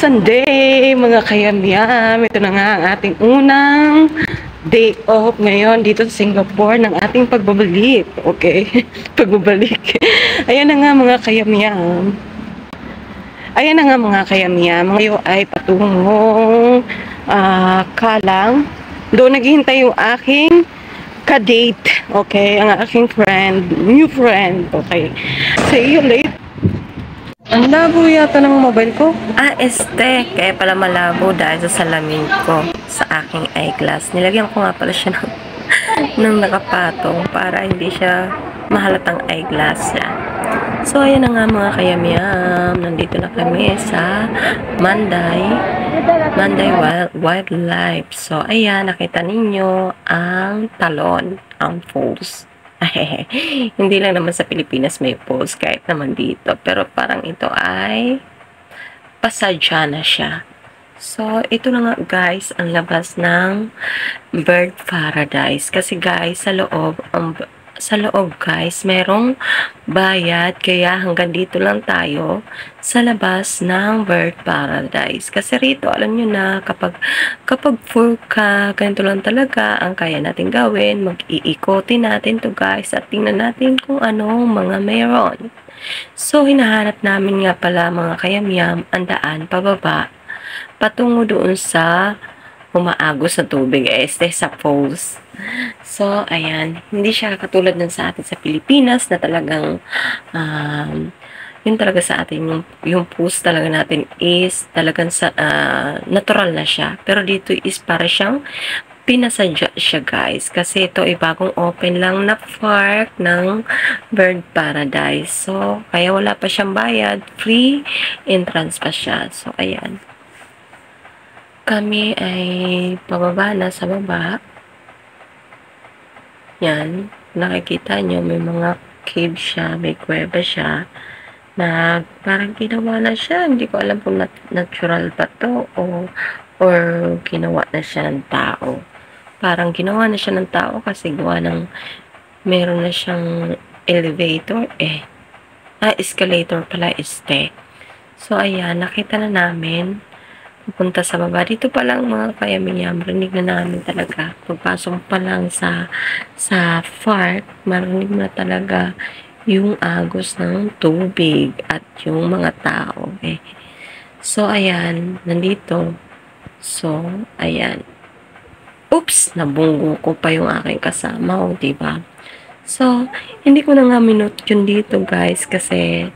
Sunday, mga kayamyam. Ito na nga ang ating unang day off ngayon dito sa Singapore ng ating pagbabalik. Okay? Pagbabalik. Ayan na nga mga kayamyam. Ayan na nga mga kayamyam. Ngayon ay patungong Kalang. Doon naghihintay yung aking ka-date. Okay? Ang aking friend. New friend. Okay? See you later. Ang labo yata ng mobile ko. Kaya pala malabo dahil sa salamin ko sa aking eyeglass. Nilagyan ko nga pala siya ng nakapatong para hindi siya mahalatang eyeglass niya. So, ayan na nga mga kayamyam. Nandito na kami sa Manday Wildlife. So, ayan, nakita ninyo ang talon, ang falls. Hindi lang naman sa Pilipinas may falls, kahit naman dito. Pero parang ito ay pasadya na siya. So, ito na nga guys, ang labas ng bird paradise. Kasi guys, sa loob guys, merong bayad. Kaya hanggang dito lang tayo sa labas ng bird paradise. Kasi rito, alam nyo na, kapag full ka, ganito lang talaga ang kaya natin gawin. Mag-iikotin natin to guys at tingnan natin kung anong mga meron. So, hinahanap namin nga pala mga kayamyam ang daan pababa patungo doon sa umaagos na tubig, sa falls. So, ayan, hindi siya katulad ng sa atin sa Pilipinas na talagang yun talaga sa atin, yung pools talaga natin is talagang natural na siya. Pero dito is para siyang pinasadya siya guys. Kasi ito ay bagong open lang na park ng bird paradise. So, kaya wala pa siyang bayad. Free entrance pa siya. So, ayan. Kami ay pababa na sa baba. Yan. Nakikita nyo, may mga cave siya, may kuweba siya, na parang ginawa na siya. Hindi ko alam kung natural ba to or ginawa na siya ng tao. Parang ginawa na siya ng tao kasi gawa ng meron na siyang elevator escalator pala So, ayan, nakita na namin pupunta sa baba. Dito pa lang mga kayamyam, marinig na namin talaga. Pagpasok pa lang sa park, marinig na talaga yung agos ng tubig at yung mga tao. So, ayan, nandito. So, ayan. Oops! Nabunggo ko pa yung aking kasama, diba? So, hindi ko na nga minute yun dito, guys, kasi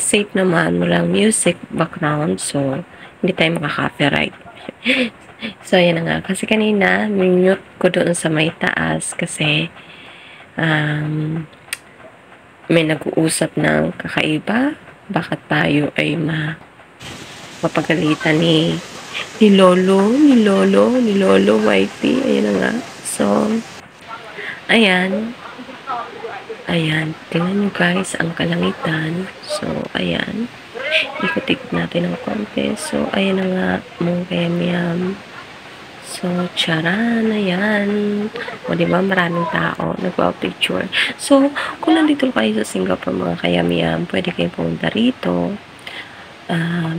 safe naman, walang music background, so, hindi tayo makaka-copyright. So, ayan na nga. Kasi kanina, minute ko doon sa may taas kasi may nag-uusap ng kakaiba. Bakit tayo ay mapagalitan ni Lolo Wifey. Ayan na nga. So, ayan. Tingnan nyo guys ang kalangitan. So, ayan. Ikot-ikot natin ng konti. So, ayan na nga mga kayamyam. So, charan, ayan. O, diba, maraming tao nagpa-picture. So, kung nandito kayo sa Singapore mga kayamyam, pwede kayong pumunta rito.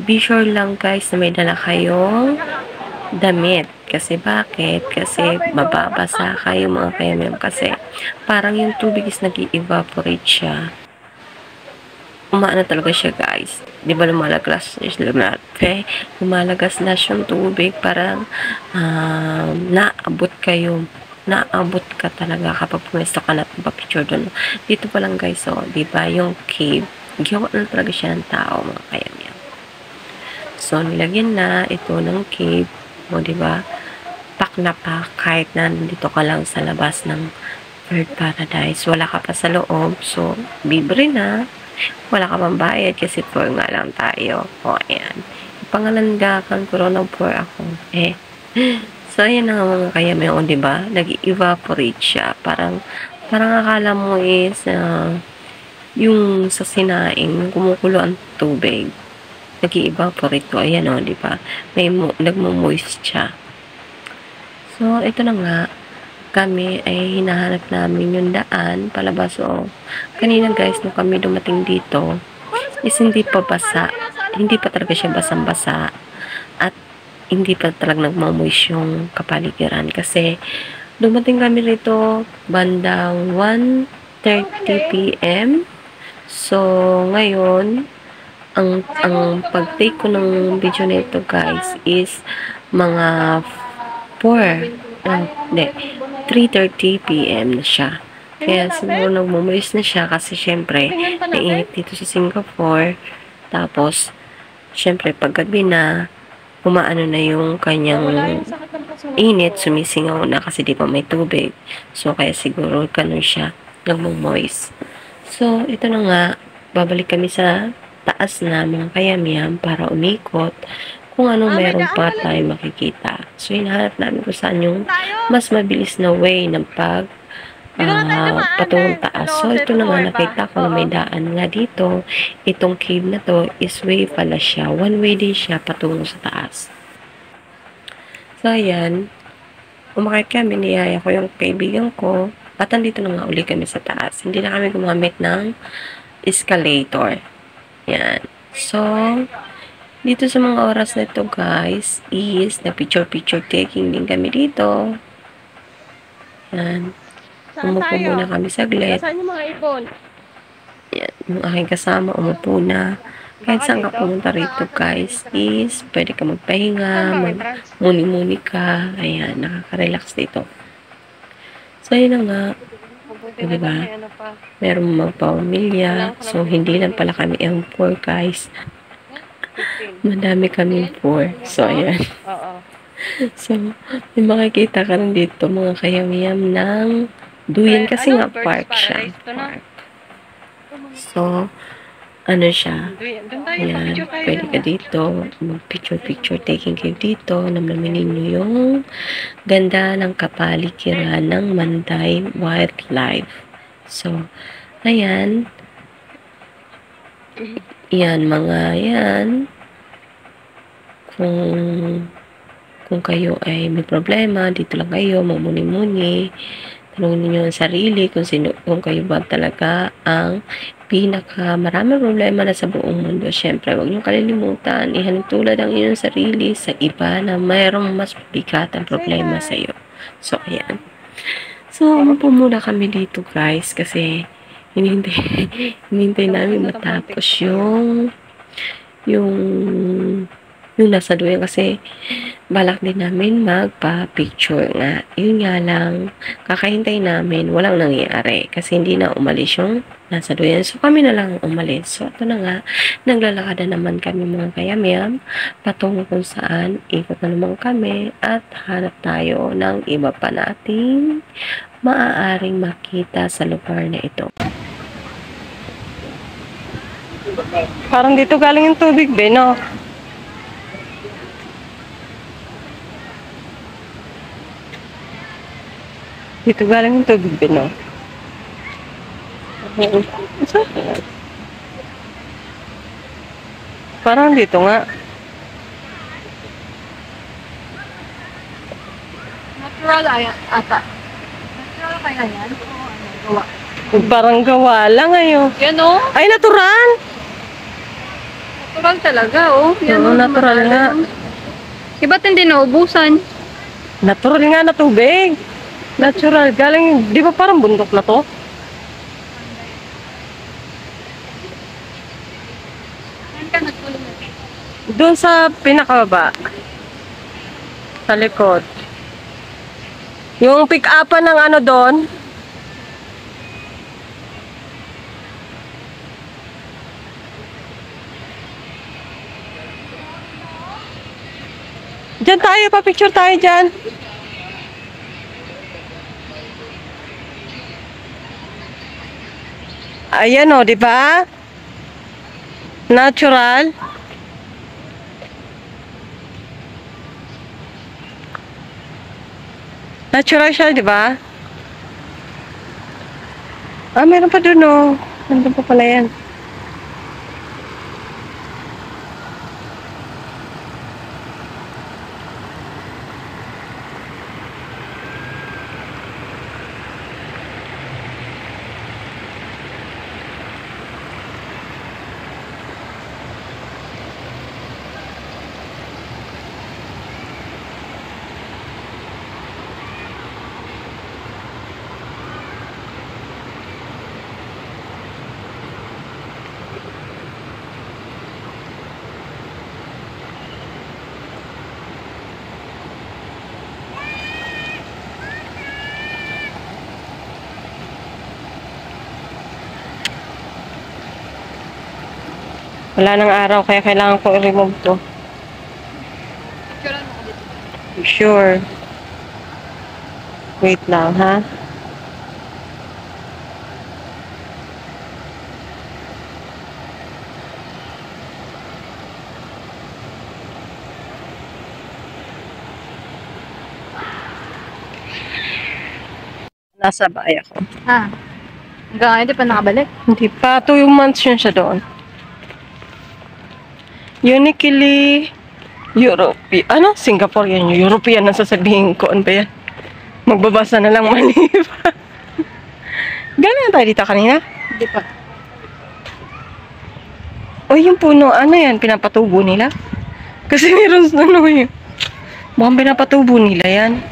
Be sure lang guys na may dala kayong damit. Kasi bakit? Kasi mababasa kayo mga kayamyam. Kasi parang yung tubig is nag-evaporate siya. Umaano talaga siya guys. Di ba lumalagas yung tubig. Parang naabot ka talaga kapag pumesto ka na picture doon. Dito pa lang guys, di ba yung cave, gawa na talaga siya ng tao mga kayamyam. So, nilagyan na ito ng cave. O, di ba? Pak na pak kahit na nandito ka lang sa labas ng bird paradise. Wala ka pa sa loob. So, libre na. Wala ka pang bayad kasi poor nga lang tayo. O, ayan. Pangalandakan, corona poor ako. So, ayan na nga mga kayamyam, di ba? Nag-evaporate siya. Parang akala mo is yung sa sinaing, kumukulo ang tubig. Nag-evaporate to. Ayan o, di ba? May nagmo-moist siya. So, ito na nga. Kami ay hinahanap namin yung daan palabas. Kanina guys, nung kami dumating dito, is hindi pa basa. hindi pa talaga siya basang-basa at hindi pa talaga nagmamoist yung kapaligiran kasi dumating kami rito bandang 1:30 p.m. So, ngayon, ang pag-take ko ng video nito guys is mga 3:30 p.m. na siya. Kaya siguro nagmumoist na siya kasi syempre, nainit dito sa Singapore. Tapos, syempre, paggabi na, umaano na yung kanyang init, sumisingaw na kasi di pa may tubig. So, kaya siguro ganun siya, nagmumoist. So, ito na nga, babalik kami sa taas na mga kayamyam para umikot kung ano meron pa tayo makikita. So, hinahanap namin kung saan yung mas mabilis na way ng patungong taas. So, ito na nga, nakita ko na may daan nga dito. Itong cave na to is way pala siya. One way din siya patungo sa taas. So, ayan. Umakit kami, niyaya ko yung kaibigan ko. At andito na nga uli kami sa taas. Hindi na kami gumamit ng escalator. Yan. So, dito sa mga oras na ito guys, is na picture taking din kami dito. Yan. Umupo muna kami saglit. Saan yung mga ipon? Yan. Yung aking kasama, umupo na. Kahit saan ka pumunta rito guys, is pwede ka magpahinga, muni-muni ka. Ayan, nakaka-relax dito. So, yun na nga. Diba? Meron magpamilya. So, hindi lang pala kami ang 4 guys. Madami kami 4. So, ayan. So, may makikita ka rin dito mga kayamyam ng duyan kasi nga park siya. Park. So, ano siya? Ayan, pwede ka dito mag-picture taking kayo dito. Namnamin ninyo yung ganda ng kapaligiran ng Manday Wildlife. So, ayan. Yan, mga yan. Kung kayo ay may problema, dito lang kayo, mamuni-muni. Tanungin niyo ang sarili kung kayo ba talaga ang maraming problema na sa buong mundo. Siyempre, huwag niyo kalilimutan, ihalintulad ang inyong sarili sa iba na mayroong mas bigat ang problema sa iyo. So, ayan. So, umupo muna kami dito guys kasi hinihintay namin matapos yung nasa duyan kasi balak din namin magpa-picture nga. Yun nga lang, kakahintay namin, walang nangyari kasi hindi na umalis yung nasa duyan. So, kami na lang umalis. So, ito na nga, naglalakad na naman kami mga kayamyam patungo kung saan, ikot na naman kami at hanap tayo ng iba pa nating maaaring makita sa lugar na ito. Parang dito galing yung tubig, no? Dito galing yung tubig, no? Parang dito nga. Natural ata. Natural kaya yan? Oo, gawa. Parang gawa lang ngayon. Yan o. Ay, natural! Natural talaga oh. Yan Oo, natural nga. Ba't hindi naubusan? Natural nga na tubig. Natural. Galing, di ba parang bundok na to? Saan ka nagtulong natin? Doon sa pinakababa. Sa likod. Yung pick-upan ng ano doon. Diyan tayo, pa-picture tayo dyan. Ayan o, di ba? Natural. Natural siya, di ba? Ah, meron pa dun o. Nandun pa pala yan. Wala nang araw, kaya kailangan ko i-remove to. Picturean mo ko dito. Sure. Wait lang, ha? Nasa bahay ako. Ah. Hanggang ngayon, di pa nakabalik. Hindi pa. 2 months yun siya doon. Uniquely European. Ano? Singapore yan. European ang sasabihin ko. Ano ba yan? Magbabasa na lang mali pa. Gano'n tayo dito kanina? Hindi pa. O yung puno, ano yan? Pinapatubo nila? Kasi meron ano yun. Mukhang pinapatubo nila yan.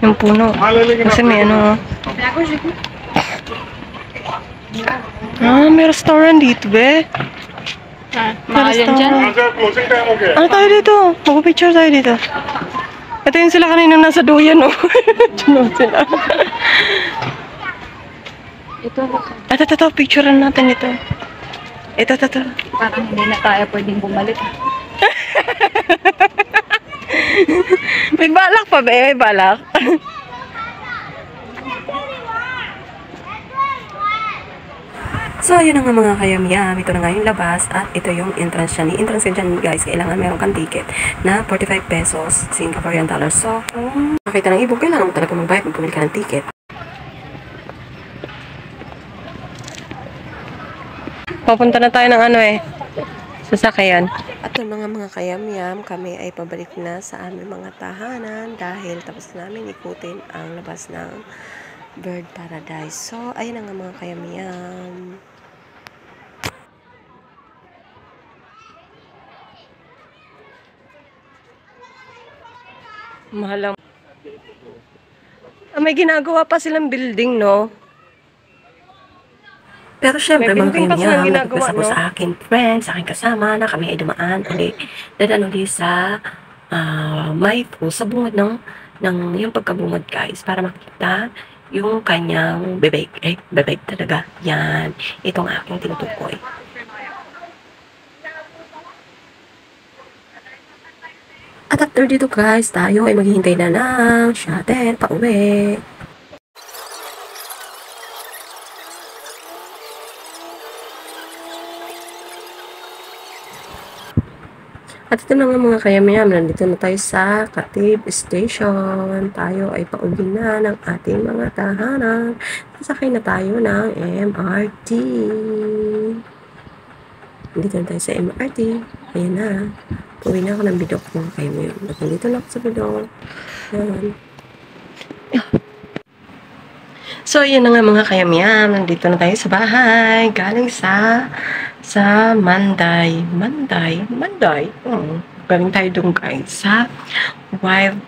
Yung puno. Kasi may ano. May restaurant dito, be. Ah, mahal yan dyan. Ano tayo dito? Mag-picture tayo dito. Ito yun sila kanina nasa duyan, oh. Tunod sila. Ito, picturean natin ito. Ito. Parang hindi na tayo pwedeng bumalik. May balak pa ba? May balak. So, yun na nga mga kayamyam. Ito na nga yung labas at ito yung entrance siya. Entrance dyan guys, kailangan meron kang ticket na 45 pesos, Singaporean dollars. So, kung makita ng ibog, kailangan mo talaga magbayad kung pumili ka ng ticket. Papunta na tayo ng sasakyan. At yun mga kayamyam, kami ay pabalik na sa aming mga tahanan dahil tapos namin ikutin ang labas ng Bird Paradise. So, ayun na nga mga kayamyam. Mahal lang. May ginagawa pa silang building, no? Pero syempre, mga kayamyam, nagpasa ko sa akin friends, sa akin kasama, na kami ay dumaan ulit. Dadaan ulit sa Maipo, sa bungad ng yung pagkabungad guys, para makita yung kanyang bebek. Bebek talaga. Yan. Itong aking tinutukoy. At after dito guys, tayo ay maghihintay na ng shuttle pauwi. At ito na nga mga kayamyam, nandito na tayo sa Khatib Station. Tayo ay pauwi na ng ating mga tahanan. Sasakay na tayo ng MRT. Nandito na tayo sa MRT. Ayan na. Pauwi na ako ng Bidok mga kayamyam. At nandito na ako sa Bidok. Ayan. So, yun na nga mga kayamyam. Nandito na tayo sa bahay. Galing sa Manday. Galing tayo dun guys. Sa wild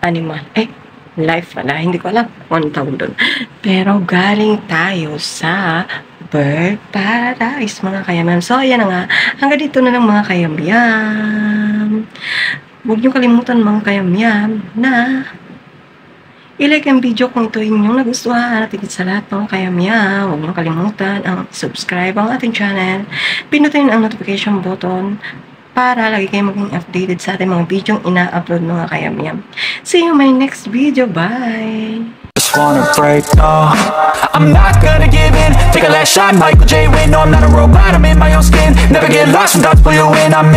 animal. Life pala. Hindi ko alam kung anong tawag dun. Pero galing tayo sa Bird Paradise mga kayamyam. So, ayan na nga. Hanggang dito na lang mga kayamyam. Huwag niyo kalimutan mga kayamyam na i-like ang video kung ito inyong nagustuhan at higit sa lahat ng kayamyam. Huwag niyo kalimutan ang subscribe ang ating channel. Pinutin ang notification button para lagi kayo maging updated sa ating mga video ina-upload mga kayamyam. See you in my next video. Bye! Just wanna break, no, I'm not gonna give in. Take a last shot, Michael J. Win. No, I'm not a robot, I'm in my own skin. Never get lost when thoughts pull you in. I'm